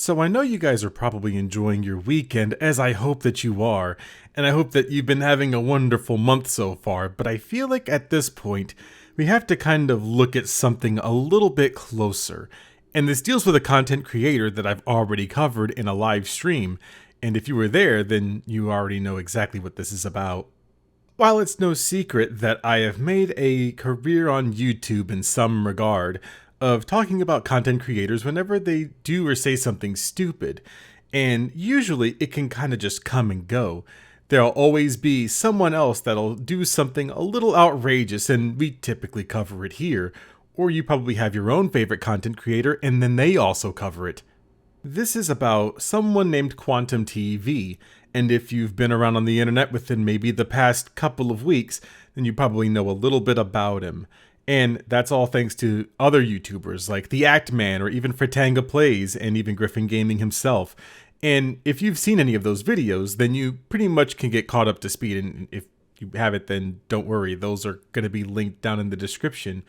So I know you guys are probably enjoying your weekend, as I hope that you are, and I hope that you've been having a wonderful month so far, but I feel like at this point, we have to kind of look at something a little bit closer. And this deals with a content creator that I've already covered in a live stream, and if you were there, then you already know exactly what this is about. While it's no secret that I have made a career on YouTube in some regard, of talking about content creators whenever they do or say something stupid, and usually it can kind of just come and go. There'll always be someone else that'll do something a little outrageous, and we typically cover it here, or you probably have your own favorite content creator and then they also cover it. This is about someone named Quantum TV, and if you've been around on the internet within maybe the past couple of weeks, then you probably know a little bit about him. And that's all thanks to other YouTubers like The Act Man or even Fratanga Plays and even Griffin Gaming himself. And if you've seen any of those videos, then you pretty much can get caught up to speed. And if you haven't, then don't worry. Those are going to be linked down in the description.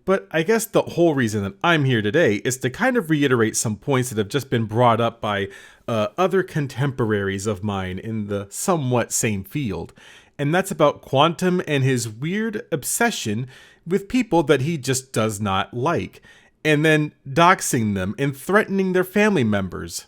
But I guess the whole reason that I'm here today is to kind of reiterate some points that have just been brought up by other contemporaries of mine in the somewhat same field. And that's about Quantum and his weird obsession with people that he just does not like, and then doxing them and threatening their family members.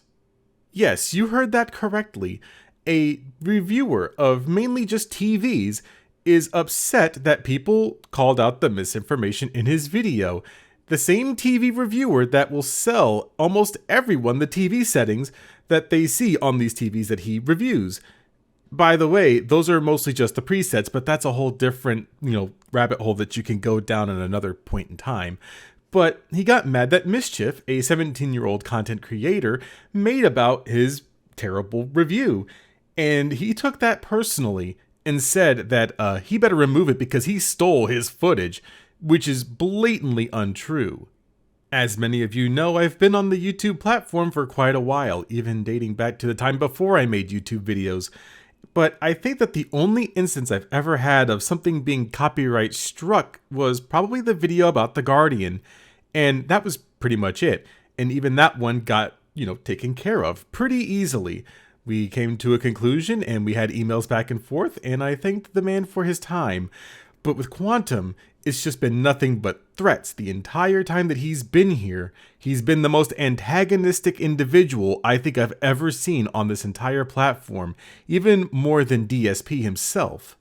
Yes, you heard that correctly. A reviewer of mainly just TVs is upset that people called out the misinformation in his video. The same TV reviewer that will sell almost everyone the TV settings that they see on these TVs that he reviews. By the way, those are mostly just the presets, but that's a whole different, rabbit hole that you can go down at another point in time. But he got mad that Mischief, a 17-year-old content creator, made about his terrible review. And he took that personally and said that he better remove it because he stole his footage, which is blatantly untrue. As many of you know, I've been on the YouTube platform for quite a while, even dating back to the time before I made YouTube videos. But I think that the only instance I've ever had of something being copyright struck was probably the video about The Guardian. And that was pretty much it. And even that one got, taken care of pretty easily. We came to a conclusion and we had emails back and forth, and I thanked the man for his time. But with Quantum, it's just been nothing but threats the entire time that he's been here. He's been the most antagonistic individual I think I've ever seen on this entire platform, even more than DSP himself.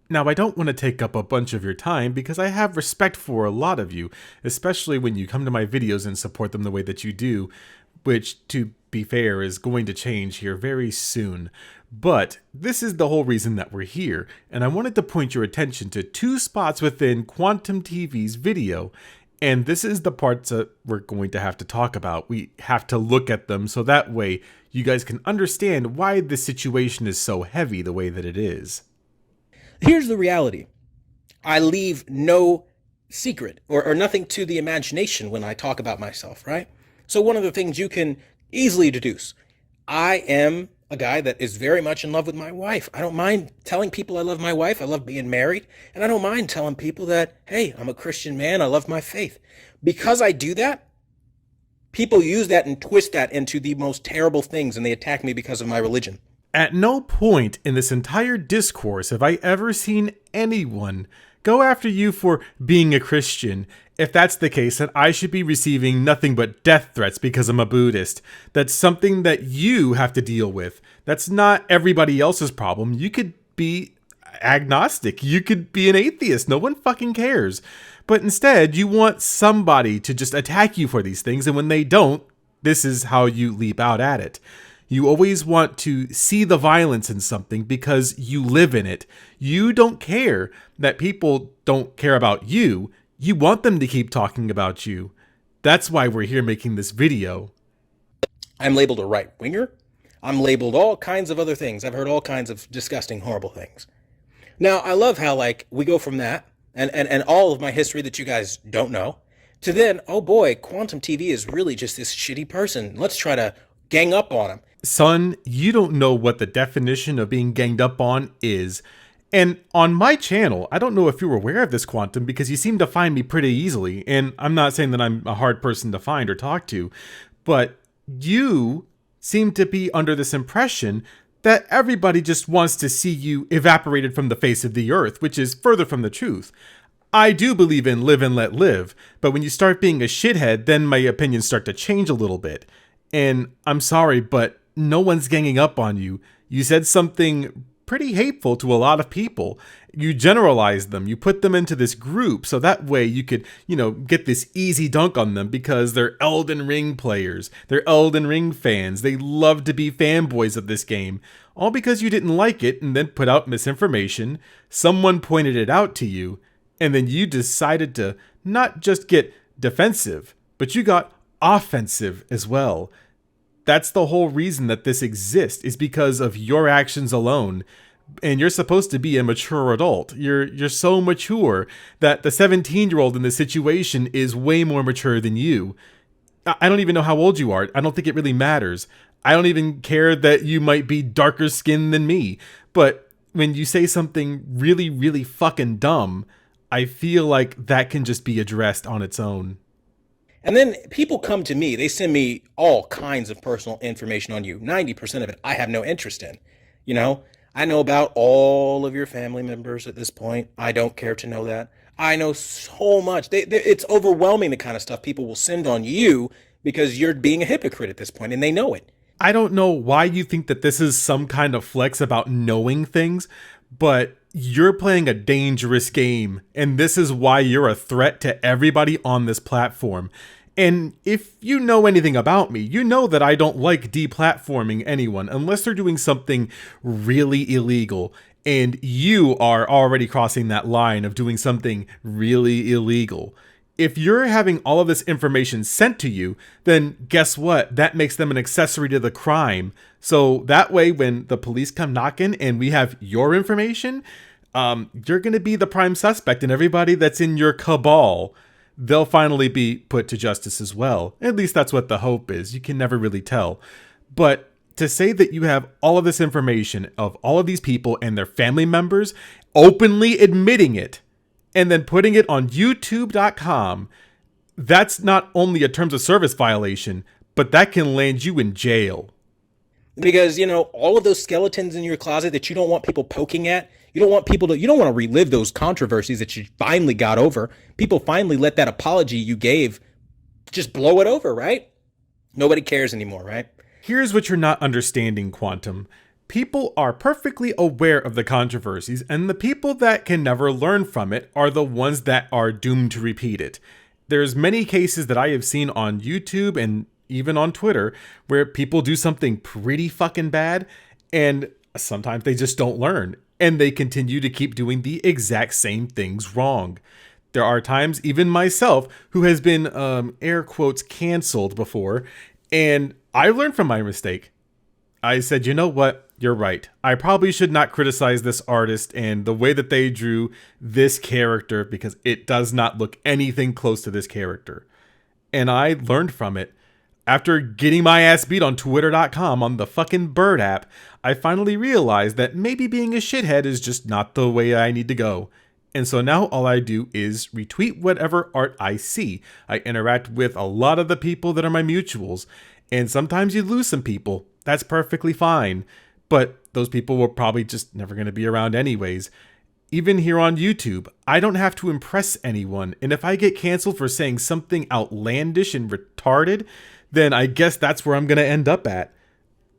Now, I don't want to take up a bunch of your time because I have respect for a lot of you, especially when you come to my videos and support them the way that you do, which, to be fair, is going to change here very soon. But this is the whole reason that we're here, and I wanted to point your attention to two spots within Quantum TV's video, and this is the parts that we're going to have to talk about. We have to look at them so that way you guys can understand why this situation is so heavy the way that it is. Here's the reality. I leave no secret or nothing to the imagination when I talk about myself, right? So one of the things you can easily deduce, I am a guy that is very much in love with my wife. I don't mind telling people I love my wife. I love being married. And I don't mind telling people that, hey, I'm a Christian man. I love my faith. Because I do that, people use that and twist that into the most terrible things, and they attack me because of my religion. At no point in this entire discourse have I ever seen anyone go after you for being a Christian. If that's the case, then I should be receiving nothing but death threats because I'm a Buddhist. That's something that you have to deal with. That's not everybody else's problem. You could be agnostic. You could be an atheist. No one fucking cares. But instead, you want somebody to just attack you for these things, and when they don't, this is how you leap out at it. You always want to see the violence in something because you live in it. You don't care that people don't care about you. You want them to keep talking about you. That's why we're here making this video. I'm labeled a right-winger. I'm labeled all kinds of other things. I've heard all kinds of disgusting, horrible things. Now, I love how, we go from that, and all of my history that you guys don't know, to then, oh boy, Quantum TV is really just this shitty person. Let's try to gang up on him. Son, you don't know what the definition of being ganged up on is. And on my channel, I don't know if you were aware of this, Quantum, because you seem to find me pretty easily. And I'm not saying that I'm a hard person to find or talk to, but You seem to be under this impression that everybody just wants to see you evaporated from the face of the earth, which is further from the truth. I do believe in live and let live, but when you start being a shithead, then my opinions start to change a little bit. And I'm sorry, but no one's ganging up on you. You said something pretty hateful to a lot of people. You generalized them. You put them into this group so that way you could, get this easy dunk on them because they're Elden Ring players. They're Elden Ring fans. They love to be fanboys of this game. All because you didn't like it and then put out misinformation. Someone pointed it out to you, and then you decided to not just get defensive, but you got offensive as well. That's the whole reason that this exists, is because of your actions alone. And you're supposed to be a mature adult. You're so mature that the 17-year-old in this situation is way more mature than you. I don't even know how old you are. I don't think it really matters. I don't even care that you might be darker skinned than me. But when you say something really, really fucking dumb, I feel like that can just be addressed on its own. And then people come to me, they send me all kinds of personal information on you. 90% of it I have no interest in. You know, I know about all of your family members at this point. I don't care to know that. I know so much. It's overwhelming, the kind of stuff people will send on you because you're being a hypocrite at this point, and they know it. I don't know why you think that this is some kind of flex about knowing things, but you're playing a dangerous game, and this is why you're a threat to everybody on this platform. And if you know anything about me, you know that I don't like deplatforming anyone unless they're doing something really illegal. And you are already crossing that line of doing something really illegal. If you're having all of this information sent to you, then guess what? That makes them an accessory to the crime. So that way, when the police come knocking and we have your information, you're going to be the prime suspect, and everybody that's in your cabal, they'll finally be put to justice as well. At least that's what the hope is. You can never really tell. But to say that you have all of this information of all of these people and their family members, openly admitting it, and then putting it on YouTube.com, that's not only a terms of service violation, but that can land you in jail. Because, all of those skeletons in your closet that you don't want people poking at, you don't want to relive those controversies that you finally got over. People finally let that apology you gave just blow it over, right? Nobody cares anymore, right? Here's what you're not understanding, Quantum. People are perfectly aware of the controversies, and the people that can never learn from it are the ones that are doomed to repeat it. There's many cases that I have seen on YouTube and even on Twitter where people do something pretty fucking bad, and sometimes they just don't learn, and they continue to keep doing the exact same things wrong. There are times, even myself, who has been, air quotes, canceled before, and I learned from my mistake. I said, you know what? You're right. I probably should not criticize this artist and the way that they drew this character, because it does not look anything close to this character. And I learned from it. After getting my ass beat on Twitter.com on the fucking Bird app, I finally realized that maybe being a shithead is just not the way I need to go. And so now all I do is retweet whatever art I see. I interact with a lot of the people that are my mutuals. And sometimes you lose some people. That's perfectly fine. But those people were probably just never going to be around anyways. Even here on YouTube, I don't have to impress anyone. And if I get canceled for saying something outlandish and retarded, then I guess that's where I'm going to end up at.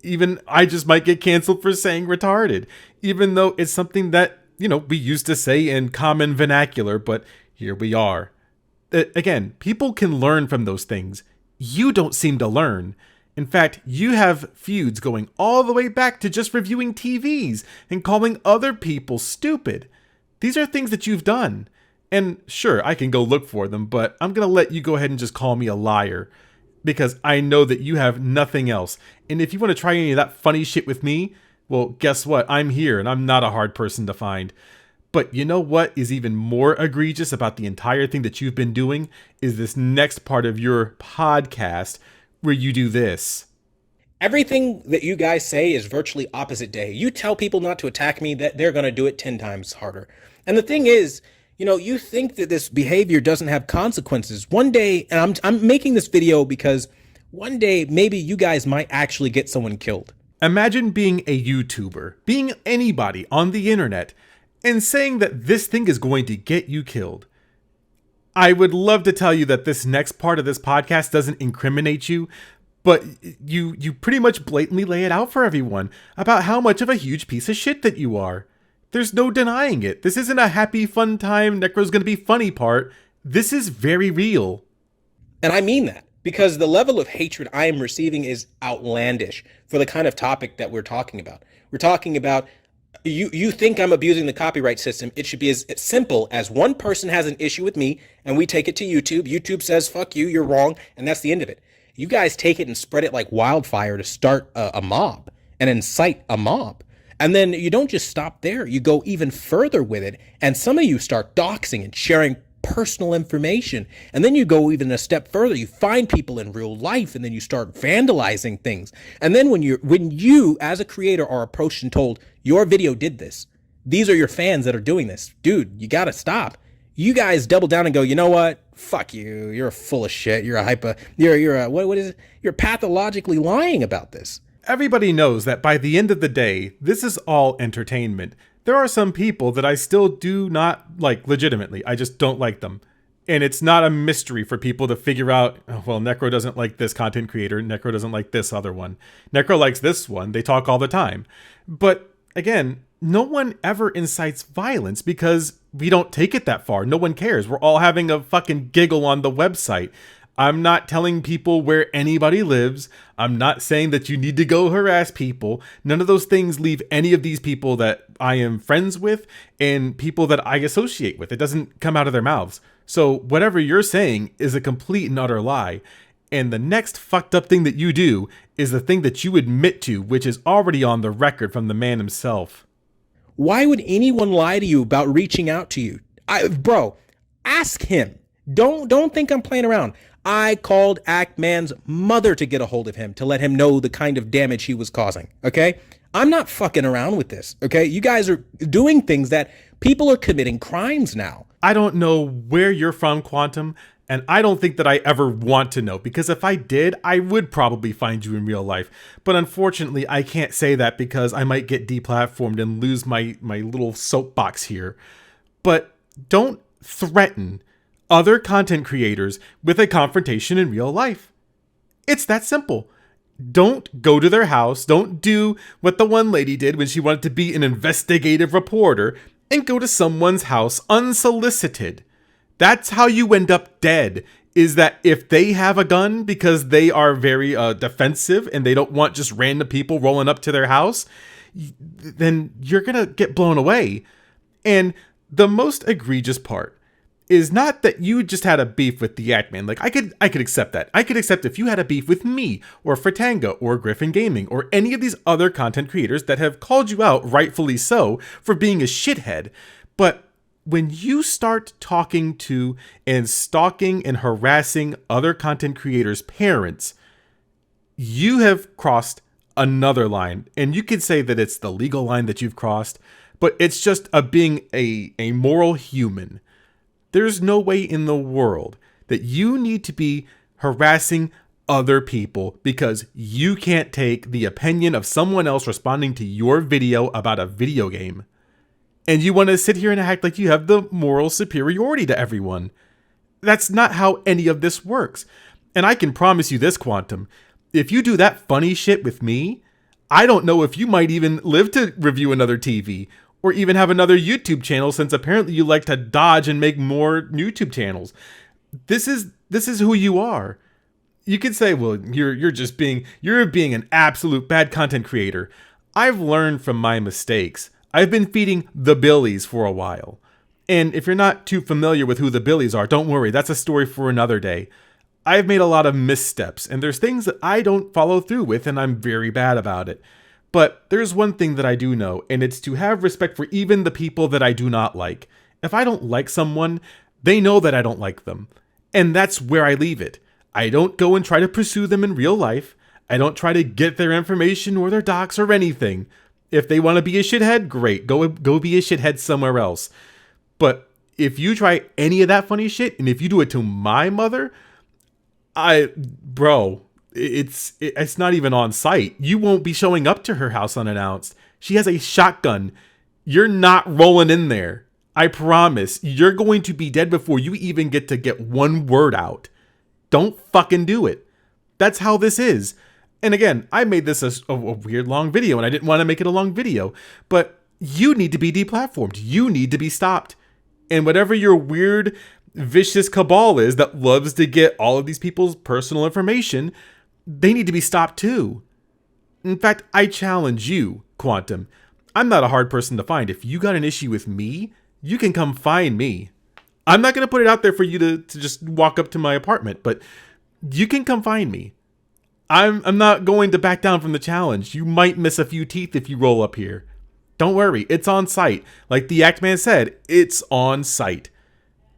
Even I just might get canceled for saying retarded, even though it's something that, we used to say in common vernacular, but here we are. Again, people can learn from those things. You don't seem to learn. In fact, you have feuds going all the way back to just reviewing TVs and calling other people stupid. These are things that you've done. And sure, I can go look for them, but I'm going to let you go ahead and just call me a liar, because I know that you have nothing else. And if you want to try any of that funny shit with me, well, guess what? I'm here, and I'm not a hard person to find. But you know what is even more egregious about the entire thing that you've been doing is this next part of your podcast where you do this. Everything that you guys say is virtually opposite day. You tell people not to attack me, that they're going to do it 10 times harder. And the thing is, you think that this behavior doesn't have consequences. One day, and I'm making this video because one day maybe you guys might actually get someone killed. Imagine being a YouTuber, being anybody on the internet, and saying that this thing is going to get you killed. I would love to tell you that this next part of this podcast doesn't incriminate you, but you pretty much blatantly lay it out for everyone about how much of a huge piece of shit that you are. There's no denying it. This isn't a happy, fun time, Necro's gonna be funny part. This is very real. And I mean that because the level of hatred I am receiving is outlandish for the kind of topic that we're talking about. We're talking about you think I'm abusing the copyright system. It should be as simple as one person has an issue with me and we take it to YouTube. YouTube says, fuck you, you're wrong. And that's the end of it. You guys take it and spread it like wildfire to start a mob and incite a mob. And then you don't just stop there. You go even further with it. And some of you start doxing and sharing personal information. And then you go even a step further. You find people in real life and then you start vandalizing things. And then when you as a creator are approached and told your video did this, these are your fans that are doing this, dude, you got to stop. You guys double down and go, you know what? Fuck you. You're full of shit. You're what is it? You're pathologically lying about this. Everybody knows that by the end of the day, this is all entertainment. There are some people that I still do not like legitimately. I just don't like them. And it's not a mystery for people to figure out, oh, well, Necro doesn't like this content creator. Necro doesn't like this other one. Necro likes this one. They talk all the time. But again, no one ever incites violence because we don't take it that far. No one cares. We're all having a fucking giggle on the website. I'm not telling people where anybody lives. I'm not saying that you need to go harass people. None of those things leave any of these people that I am friends with and people that I associate with. It doesn't come out of their mouths. So whatever you're saying is a complete and utter lie. And the next fucked up thing that you do is the thing that you admit to, which is already on the record from the man himself. Why would anyone lie to you about reaching out to you? Bro, ask him. Don't think I'm playing around. I called Act-Man's mother to get a hold of him to let him know the kind of damage he was causing, okay? I'm not fucking around with this, okay? You guys are doing things that people are committing crimes now. I don't know where you're from, Quantum, and I don't think that I ever want to know, because if I did, I would probably find you in real life. But unfortunately, I can't say that because I might get deplatformed and lose my little soapbox here. But don't threaten other content creators with a confrontation in real life. It's that simple. Don't go to their house. Don't do what the one lady did when she wanted to be an investigative reporter and go to someone's house unsolicited. That's how you end up dead, is that if they have a gun because they are very defensive and they don't want just random people rolling up to their house, then you're going to get blown away. And the most egregious part is not that you just had a beef with the Act-Man. Like, I could accept that. I could accept if you had a beef with me, or Fratanga, or Griffin Gaming, or any of these other content creators that have called you out, rightfully so, for being a shithead. But when you start talking to and stalking and harassing other content creators' parents, you have crossed another line. And you could say that it's the legal line that you've crossed, but it's just being a moral human. There's no way in the world that you need to be harassing other people because you can't take the opinion of someone else responding to your video about a video game. And you want to sit here and act like you have the moral superiority to everyone. That's not how any of this works. And I can promise you this, Quantum. If you do that funny shit with me, I don't know if you might even live to review another TV or even have another YouTube channel, since apparently you like to dodge and make more YouTube channels. This is who you are. You could say, well, you're being an absolute bad content creator. I've learned from my mistakes. I've been feeding the Billies for a while. And if you're not too familiar with who the Billies are, don't worry, that's a story for another day. I've made a lot of missteps, and there's things that I don't follow through with, and I'm very bad about it. But there's one thing that I do know, and it's to have respect for even the people that I do not like. If I don't like someone, they know that I don't like them. And that's where I leave it. I don't go and try to pursue them in real life. I don't try to get their information or their docs or anything. If they want to be a shithead, great. Go be a shithead somewhere else. But if you try any of that funny shit, and if you do it to my mother, it's not even on site. You won't be showing up to her house unannounced. She has a shotgun. You're not rolling in there. I promise. You're going to be dead before you even get to get one word out. Don't fucking do it. That's how this is. And again, I made this a weird long video, and I didn't want to make it a long video, but you need to be deplatformed. You need to be stopped. And whatever your weird, vicious cabal is that loves to get all of these people's personal information, they need to be stopped too. In fact, I challenge you, Quantum. I'm not a hard person to find. If you got an issue with me, you can come find me. I'm not going to put it out there for you to just walk up to my apartment, but you can come find me. I'm not going to back down from the challenge. You might miss a few teeth if you roll up here. Don't worry, it's on site. Like the Act Man said, it's on site.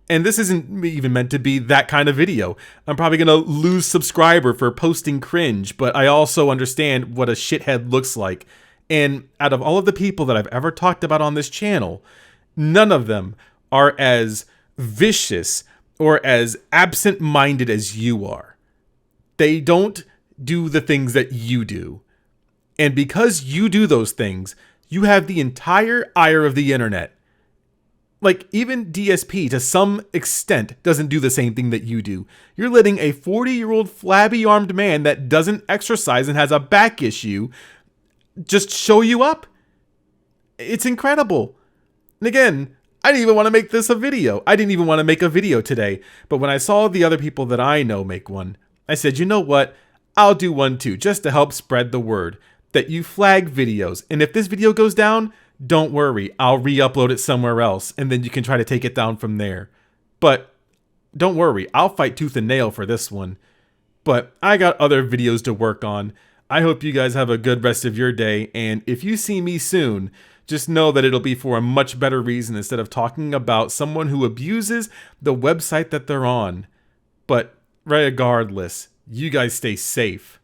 And this isn't even meant to be that kind of video. I'm probably going to lose subscriber for posting cringe, but I also understand what a shithead looks like. And out of all of the people that I've ever talked about on this channel, none of them are as vicious or as absent-minded as you are. They don't do the things that you do. And because you do those things, you have the entire ire of the internet. Like, even DSP, to some extent, doesn't do the same thing that you do. You're letting a 40-year-old flabby-armed man that doesn't exercise and has a back issue just show you up. It's incredible. And again, I didn't even want to make this a video. I didn't even want to make a video today. But when I saw the other people that I know make one, I said, you know what? I'll do one too, just to help spread the word that you flag videos. And if this video goes down, don't worry. I'll re-upload it somewhere else, and then you can try to take it down from there. But don't worry. I'll fight tooth and nail for this one. But I got other videos to work on. I hope you guys have a good rest of your day. And if you see me soon, just know that it'll be for a much better reason instead of talking about someone who abuses the website that they're on. But regardless, you guys stay safe.